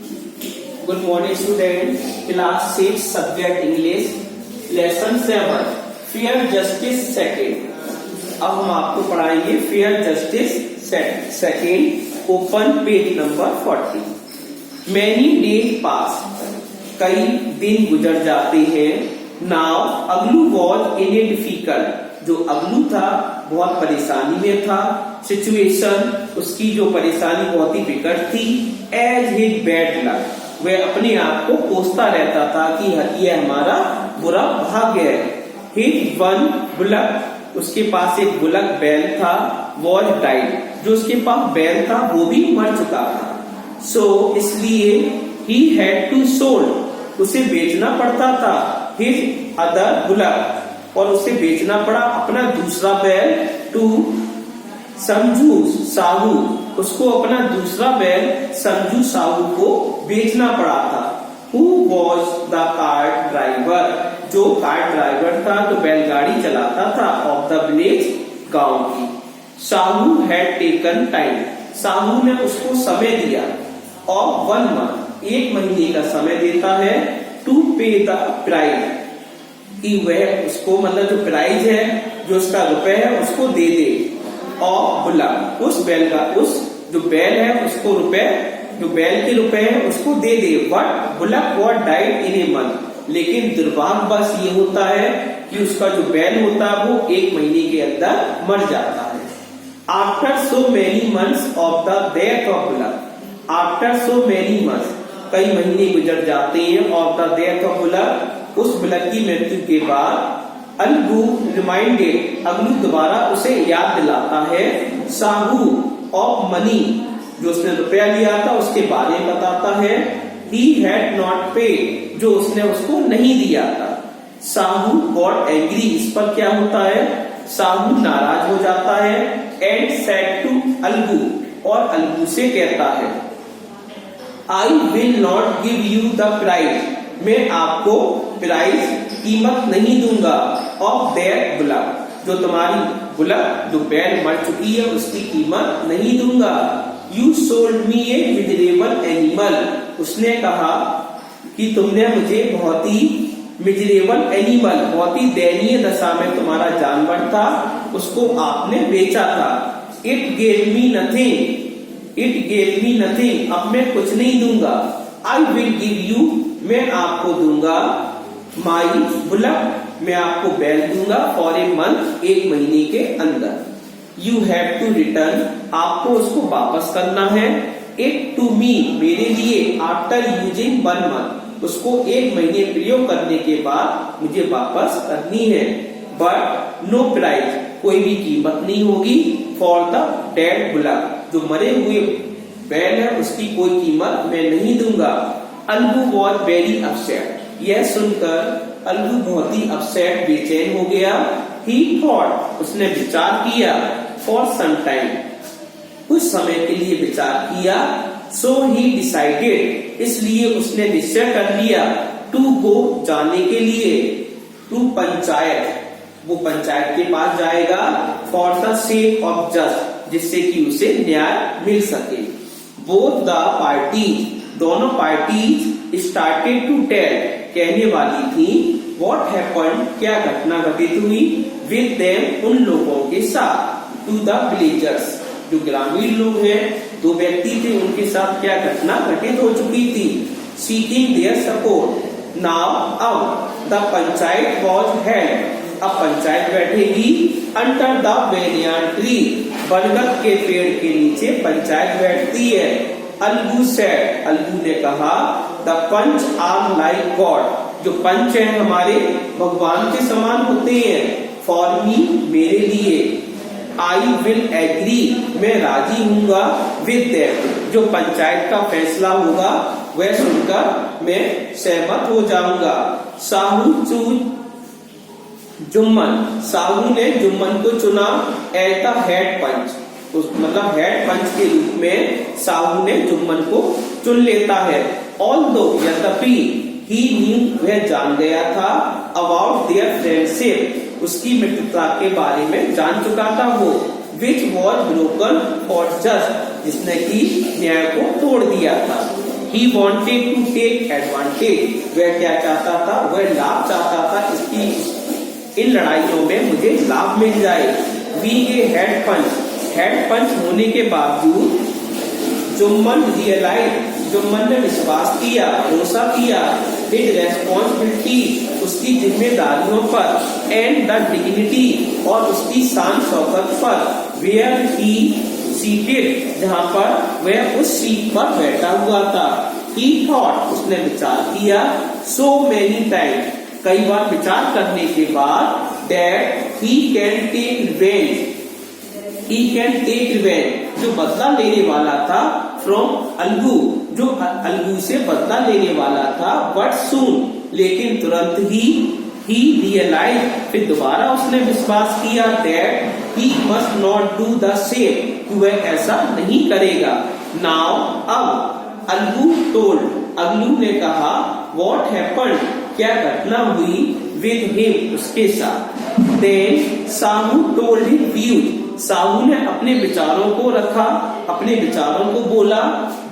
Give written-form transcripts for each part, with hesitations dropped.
Good morning student, class 6 subject English, lesson 7 Fair Justice Second। अब हम आपको पढ़ाएंगे Fair Justice Second, open page number 40। Many days pass, कई दिन गुजर जाते हैं। Now अगलू was in a difficult, जो अगलू था बहुत परेशानी में था। सिचुएशन, उसकी जो परेशानी बहुत ही विकट थी। एज हिज बैड लक, वह अपने आप को कोसता रहता था कि यह हमारा बुरा भाग्य है। हिज वन बुलक, उसके पास एक बुलक बैल था। वॉज डाइड, जो उसके पास बैल था वो भी मर चुका था। सो इसलिए ही हैड टू सोल्ड, उसे बेचना पड़ता था। हिज अदर बुलक, और उसे बेचना पड़ा अपना दूसरा बैल। टू संजू साहू, उसको अपना दूसरा बैल संजू साहू को बेचना पड़ा था। Who was the car driver, जो कार ड्राइवर था, जो बैलगाड़ी चलाता था। ऑफ द विलेज, गांव की। Sahu had taken time, Sahu ने उसको समय दिया। ऑफ 1 month, 1 महीने का समय देता है। टू पे द प्राइज, कि वह उसको मतलब जो प्राइज है, जो उसका रुपए है, उसको दे दे। और बुलक, उस बैल का, उस जो बैल है उसको रुपए, जो बैल के रुपए है उसको दे दे। But bullock was died in a month, लेकिन दुर्भाग्यवश ये होता है कि उसका जो बैल होता है वो 1 महीने के अंदर मर जाता है। After so many months of the death of bullock, after so many months, कई महीने गुजर जाते हैं। Of the death of bullock, उस बुलक की मृत्यु के बाद। अलगू रिमाइंडेड, अगलू दोबारा उसे याद दिलाता है। साहू ऑफ मनी, जो उसने रुपया लिया था उसके बारे में बताता है। ही हैड नॉट पेड, जो उसने उसको नहीं दिया था। साहू गॉट एंग्री, इस पर क्या होता है, साहू नाराज हो जाता है। एंड सेड टू अलगू, और अलगू से कहता है, I will not give you the prize, मैं आपको प्राइस कीमत नहीं दूंगा। ऑफ दैट बुलक, जो तुम्हारी बुलक, जो बैल मर चुकी है, उसकी कीमत नहीं दूंगा। You sold me A miserable animal, उसने कहा कि तुमने मुझे बहुत ही मिजरेबल एनिमल, बहुत ही दयनीय दशा में तुम्हारा जानवर था, उसको आपने बेचा था। It gave me nothing, it gave me nothing, अब मैं कुछ नहीं दूंगा। आई विल गिव यू, मैं आपको दूंगा। माई बुलक, मैं आपको बैल दूंगा। फॉर ए मंथ, 1 महीने के अंदर। यू हैव टू रिटर्न, आपको उसको वापस करना है। इट टू मी, मेरे लिए। आफ्टर यूजिंग 1 month, उसको 1 महीने प्रयोग करने के बाद मुझे वापस करनी है। बट नो प्राइस, कोई भी कीमत नहीं होगी। फॉर द डेड बुलक, जो मरे हुए बैल है उसकी कोई कीमत मैं नहीं दूंगा। अलगू वॉज वेरी अपसेट, यह सुनकर अलगू बहुत ही अपसेट, बेचैन हो गया। ही थॉट, उसने विचार किया। फॉर सम टाइम, कुछ समय के लिए विचार किया। सो ही डिसाइडेड, इसलिए उसने निश्चय कर लिया। टू गो, जाने के लिए। टू पंचायत, वो पंचायत के पास जाएगा। For the sake of just, जिससे कि उसे न्याय मिल सके। बोथ द पार्टी, दोनों पार्टी स्टार्टेड टू टेल, कहने वाली थी। व्हाट हैपेंड, क्या घटना घटित हुई। विद देम, उन लोगों के साथ। टू द विलेजर्स, जो ग्रामीण लोग हैं, 2 व्यक्ति थे, उनके साथ क्या घटना घटित हो चुकी थी। Seeking their support. नाउ अब द पंचायत वॉज हेल्ड, अब पंचायत बैठेगी। अंडर द बेनियान ट्री, बरगद के पेड़ के नीचे पंचायत बैठती है। अलगू सेड, अलगू ने कहा। The panch are like God, जो पंच है हमारे भगवान के समान होते हैं। फॉर मी, मेरे लिए। आई विल एग्री, मैं राजी हूंगा। विद दैट, जो पंचायत का फैसला होगा वह सुनकर मैं सहमत हो जाऊंगा। साहू चूज जुम्मन, साहू ने जुम्मन को चुना। एज द हेड पंच, मतलब हेड पंच के रूप में साहू ने जुम्मन को चुन लेता है। ऑल्दो, यद्यपि, ही न्यू, वह जान गया था। अबाउट देयर फ्रेंडशिप, उसकी मित्रता के बारे में जान चुका था वो। Which was broken for just, जिसने की न्याय को तोड़ दिया था। He wanted to take advantage, वह क्या चाहता था, वह लाभ चाहता था, इसकी इन लड़ाइयों में मुझे लाभ मिल जाए। बीइंग ए हेड पंच होने के बावजूद जुम्मन रियलाइज, जुम्मन ने विश्वास किया, भरोसा किया, हिज रेस्पॉन्सिबिलिटी, उसकी जिम्मेदारियों पर, एंड द डिग्निटी, और उसकी शान शौकत पर, वेयर ही सीटेड, जहां पर वह उस सीट पर बैठा हुआ था। ही थॉट, उसने विचार किया, सो मेनी टाइम, कई बार विचार करने के बाद, that he can take revenge, he can take revenge, जो बदला लेने वाला था, from अलगू, जो अलगू से बदला लेने वाला था, but soon, लेकिन तुरंत ही, he realized, फिर दोबारा उसने विश्वास किया, that he must not do the same, कि वह ऐसा नहीं करेगा। now, अब अलगू told, अलगू ने कहा, what happened, क्या घटना हुई, with him, उसके साथ। then Sahu told his views, Sahu ने अपने विचारों को रखा, अपने विचारों को बोला।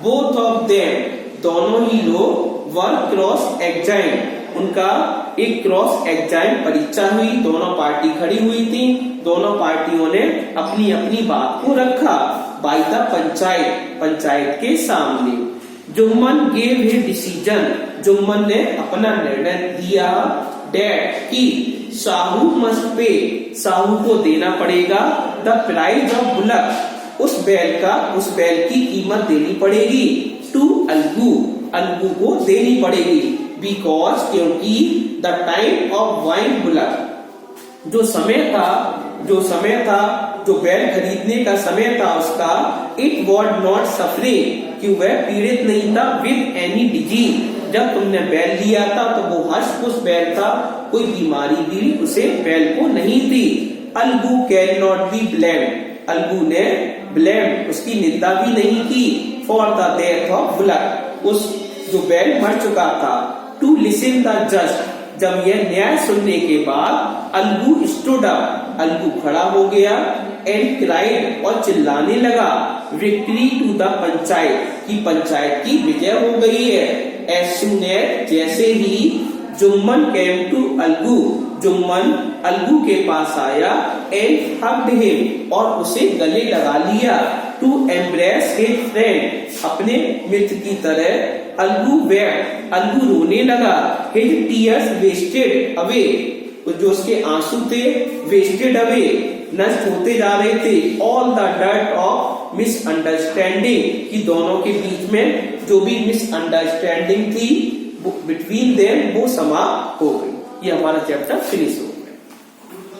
बोथ ऑफ देम, दोनों ही लोग वर क्रॉस एग्जाम, उनका एक क्रॉस एग्जाम परीक्षा हुई, दोनों पार्टी खड़ी हुई थी, दोनों पार्टियों ने अपनी अपनी बात को रखा बाय द पंचायत, पंचायत के सामने। Jumman gave his decision, Jumman ने अपना निर्णय दिया, डेट की साहू मस्ट पे, साहू को देना पड़ेगा, द प्राइज ऑफ बुलक, उस बैल की कीमत देनी पड़ेगी, टू अलगू, अलगू को देनी पड़ेगी, बिकॉज, क्योंकि, the time of wine bullock, जो समय था, जो बैल खरीदने का समय था उसका, इट वॉज नॉट सफरिंग, कि वह पीड़ित नहीं था, विद एनी डिजीज, जब तुमने बैल लिया था तो वो हष्ट-पुष्ट बैल था, कोई बीमारी भी उसे बैल को नहीं थी। Algu can not be blame, Algu ने ब्लेम, उसकी निंदा भी नहीं की, for the death of bullock, उस जो बैल मर चुका था। टू लिसन द जस्ट, जब यह न्याय सुनने के बाद, अलगू स्टूड अप, अलगू खड़ा हो गया, एंड क्राइड, और चिल्लाने लगा, विक्ट्री टू द पंचायत, की पंचायत की विजय हो गई है। एज सून एज, जैसे ही, जुम्मन केम टू अलगू, जुम्मन अलगू के पास आया, एंड हग्ड हिम, और उसे गले लगा लिया, टू एम्ब्रेस हिज फ्रेंड, अपने मित्र की तरह। अलगू वेप्ट, अलगू रोने लगा, हिज टीयर्स वेस्टेड अवे, जो उसके आंसू थे, वेस्टेड अवे, नष्ट होते जा रहे थे, all the dirt of misunderstanding, कि दोनों के बीच में जो भी मिसअंडरस्टैंडिंग थी बिटवीन देम, वो समाप्त हो गई। ये हमारा चैप्टर फिनिश हो गया।